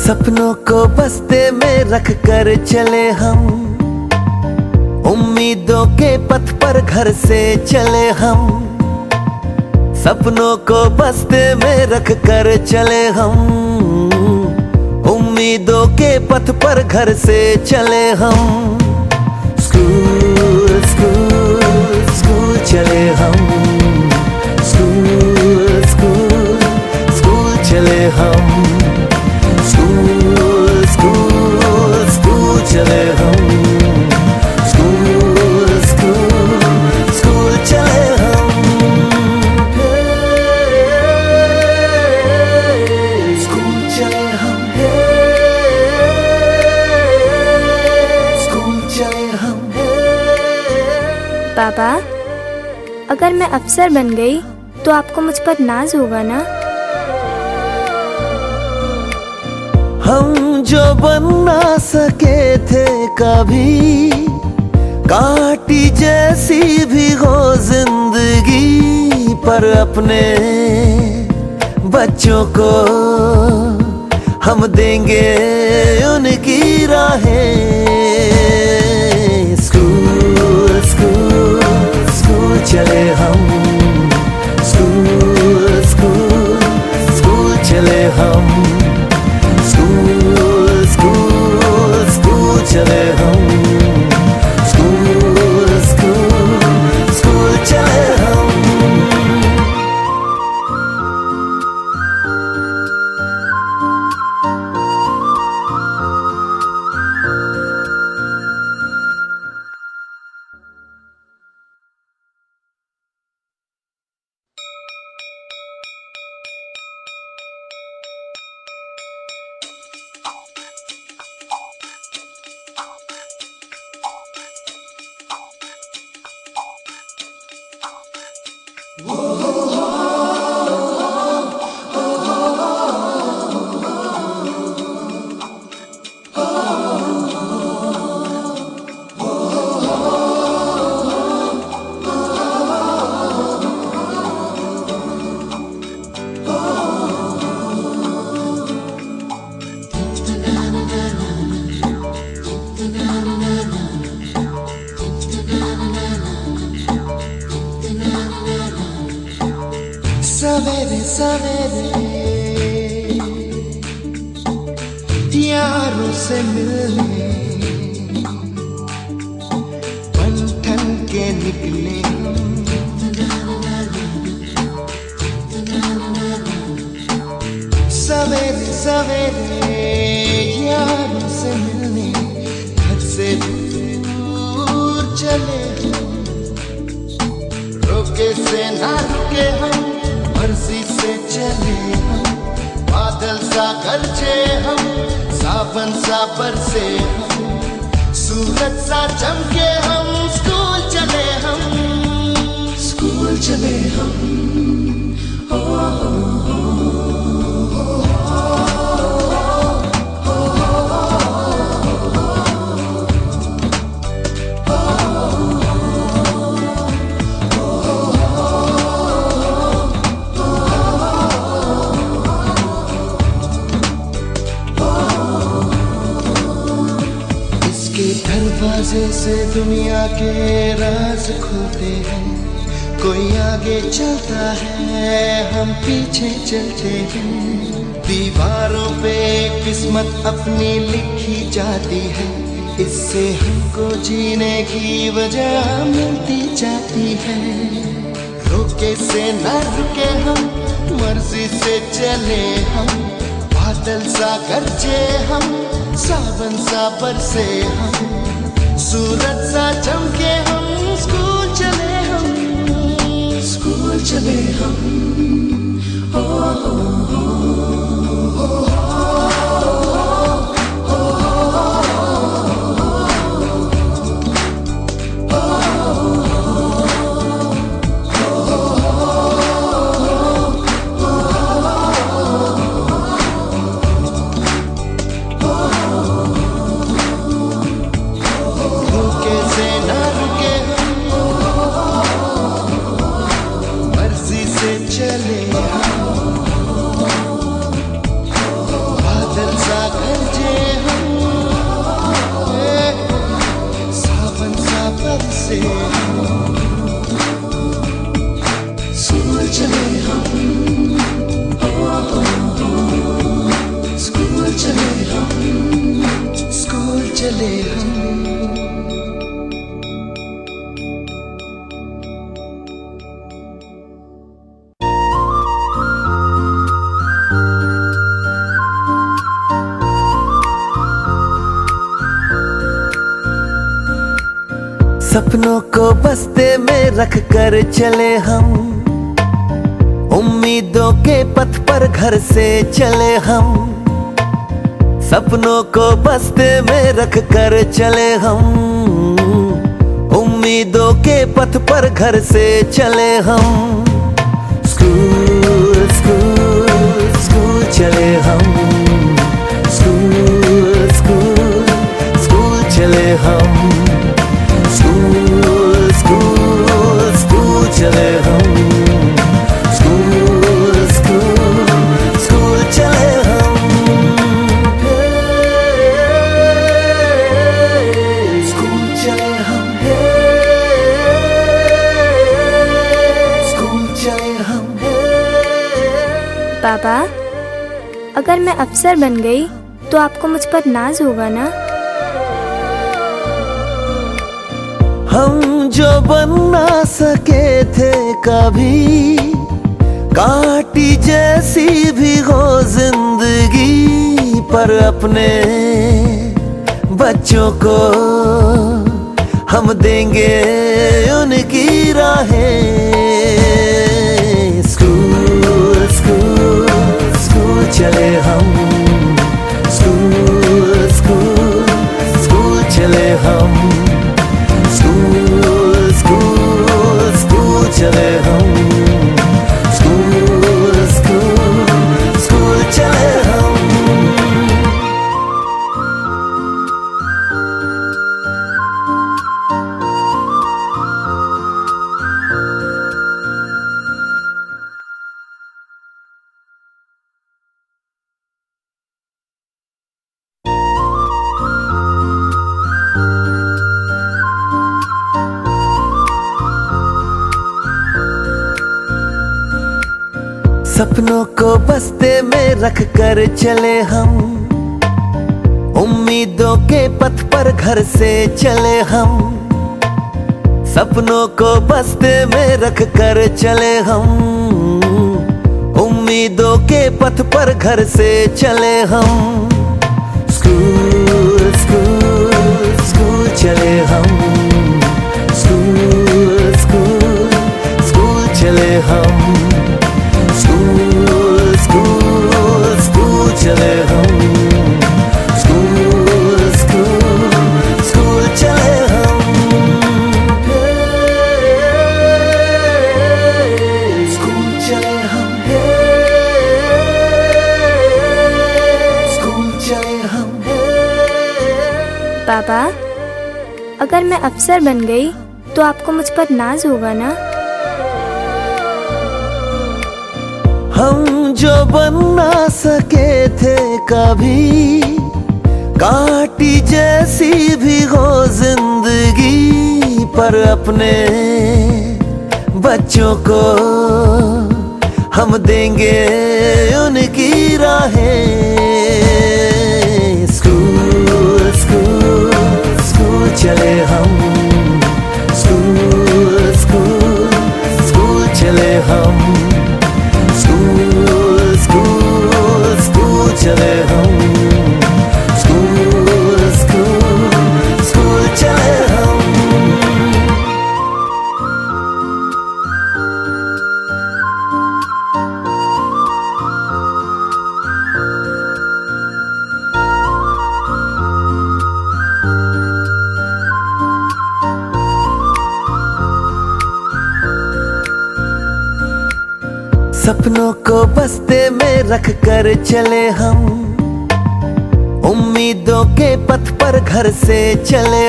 सपनों को बस्ते में रख कर चले हम, उम्मीदों के पथ पर घर से चले हम। सपनों को बस्ते में रख कर चले हम, उम्मीदों के पथ पर घर से चले हम। स्कूल स्कूल स्कूल चले हम, स्कूल स्कूल स्कूल चले हम, स्कूल स्कूल स्कूल चले हम, स्कूल स्कूल स्कूल चले हम। स्कूल चले हम, स्कूल चले हम। पापा, अगर मैं अफसर बन गई तो आपको मुझ पर नाज होगा ना? हम जो बन ना सके थे कभी, काटी जैसी भी हो जिंदगी, पर अपने बच्चों को हम देंगे उनकी राहें। स्कूल स्कूल स्कूल चले हम, स्कूल स्कूल स्कूल चले हम, स्कूल स्कूल स्कूल चले हम, स्कूल स्कूल स्कूल चले हम। सवेरे सवेरे यारों से मिलने बन ठन के निकले हम। सवेरे सवेरे यारों से मिलने घर से दूर चले हम। रोके से ना रुके हम, मर्जी से चले हम। बादल सा गरजे हम, सावन सा बरसे हम, सूरज सा चमके हम। स्कूल चले हम, स्कूल चले हम। ओ, ओ, ओ, दरवाजे से दुनिया के राज खुलते हैं। कोई आगे चलता है, हम पीछे चलते हैं। दीवारों पे किस्मत अपनी लिखी जाती है, इससे हमको जीने की वजह मिलती जाती है। रोके से न रुके हम, मर्जी से चले हम। बादल सा गरजे हम, सावन सा बरसे हम, सूरज सा चमके हम। स्कूल चले हम, स्कूल चले हम। ओ, ओ, ओ, ओ, चले हम। सपनों को बस्ते में रख कर चले हम, उम्मीदों के पथ पर घर से चले हम। सपनों को बस्ते में रख कर चले हम, उम्मीदों के पथ पर घर से चले हम। स्कूल स्कूल स्कूल चले हम, स्कूल स्कूल स्कूल चले हम, स्कूल स्कूल स्कूल चले हम, स्कूल स्कूल स्कूल चले हम। स्कूल चले हम, स्कूल चले हम। पापा, अगर मैं अफसर बन गई तो आपको मुझ पर नाज होगा ना? हम जो बन ना सके थे कभी, काटी जैसी भी हो जिंदगी, पर अपने बच्चों को हम देंगे उनकी राहें। स्कूल स्कूल स्कूल चले हम, स्कूल स्कूल स्कूल चले हम, स्कूल स्कूल स्कूल चले हम, स्कूल स्कूल स्कूल चले हम। सपनों को बस्ते में रख कर चले हम, उम्मीदों के पथ पर घर से चले हम। सपनों को बस्ते में रख कर चले हम, उम्मीदों के पथ पर घर से चले हम। स्कूल स्कूल स्कूल चले हम, स्कूल स्कूल स्कूल चले हम, स्कूल स्कूल स्कूल चले हम, स्कूल स्कूल स्कूल चले हम। स्कूल चले हम, स्कूल चले हम। पापा, अगर मैं अफसर बन गई तो आपको मुझ पर नाज होगा ना? हम जो बन ना सके थे कभी, काटी जैसी भी हो जिंदगी, पर अपने बच्चों को हम देंगे उनकी राहें। स्कूल स्कूल स्कूल चले हम, स्कूल स्कूल स्कूल चले हम, स्कूल स्कूल स्कूल चले हम, स्कूल स्कूल स्कूल चले हम। सपनों को बस्ते में रख कर चले हम, उम्मीदों के पथ पर घर से चले